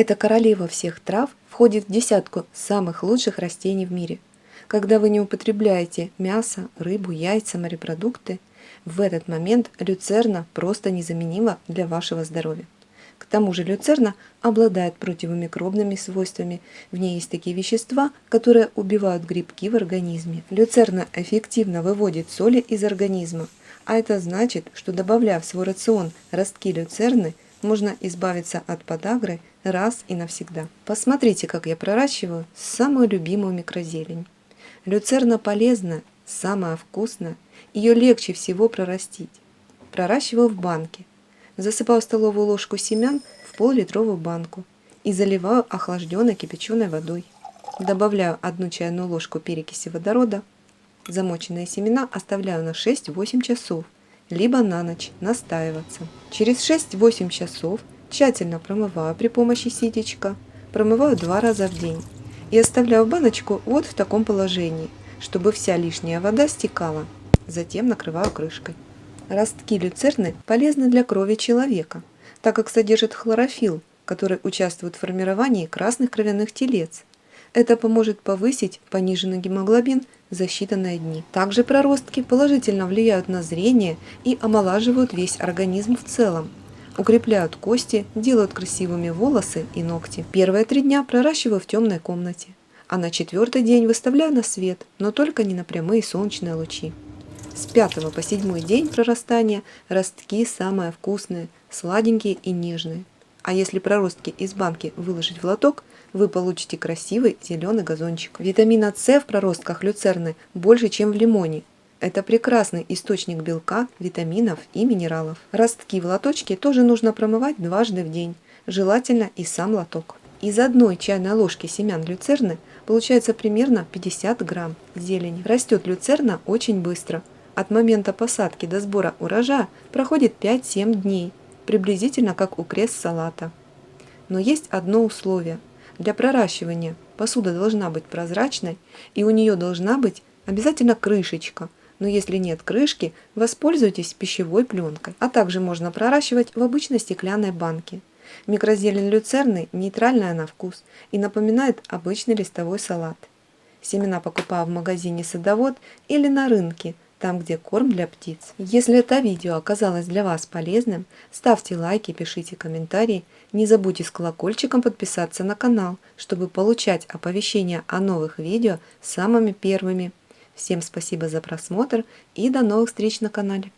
Эта королева всех трав входит в десятку самых лучших растений в мире. Когда вы не употребляете мясо, рыбу, яйца, морепродукты, в этот момент люцерна просто незаменима для вашего здоровья. К тому же люцерна обладает противомикробными свойствами. В ней есть такие вещества, которые убивают грибки в организме. Люцерна эффективно выводит соли из организма, а это значит, что добавляя в свой рацион ростки люцерны, можно избавиться от подагры раз и навсегда. Посмотрите, как я проращиваю самую любимую микрозелень. Люцерна полезна, самая вкусная, ее легче всего прорастить. Проращиваю в банке. Засыпаю столовую ложку семян в пол-литровую банку и заливаю охлажденной кипяченой водой. Добавляю 1 чайную ложку перекиси водорода. Замоченные семена оставляю на 6-8 часов, либо на ночь настаиваться. Через 6-8 часов тщательно промываю при помощи ситечка, промываю 2 раза в день и оставляю баночку вот в таком положении, чтобы вся лишняя вода стекала. Затем накрываю крышкой. Ростки люцерны полезны для крови человека, так как содержат хлорофилл, который участвует в формировании красных кровяных телец. Это поможет повысить пониженный гемоглобин за считанные дни. Также проростки положительно влияют на зрение и омолаживают весь организм в целом. Укрепляют кости, делают красивыми волосы и ногти. Первые 3 дня проращиваю в темной комнате, а на 4-й день выставляю на свет, но только не на прямые солнечные лучи. С 5 по 7 день прорастания ростки самые вкусные, сладенькие и нежные. А если проростки из банки выложить в лоток, вы получите красивый зеленый газончик. Витамина С в проростках люцерны больше, чем в лимоне. Это прекрасный источник белка, витаминов и минералов. Ростки в лоточке тоже нужно промывать дважды в день, желательно и сам лоток. Из 1 чайной ложки семян люцерны получается примерно 50 грамм зелени. Растет люцерна очень быстро. От момента посадки до сбора урожая проходит 5-7 дней, приблизительно как у крест-салата. Но есть одно условие. Для проращивания посуда должна быть прозрачной, и у нее должна быть обязательно крышечка. Но если нет крышки, воспользуйтесь пищевой пленкой. А также можно проращивать в обычной стеклянной банке. Микрозелень люцерны нейтральная на вкус и напоминает обычный листовой салат. Семена покупаю в магазине «Садовод» или на рынке, там, где корм для птиц. Если это видео оказалось для вас полезным, ставьте лайки, пишите комментарии. Не забудьте с колокольчиком подписаться на канал, чтобы получать оповещения о новых видео самыми первыми. Всем спасибо за просмотр и до новых встреч на канале.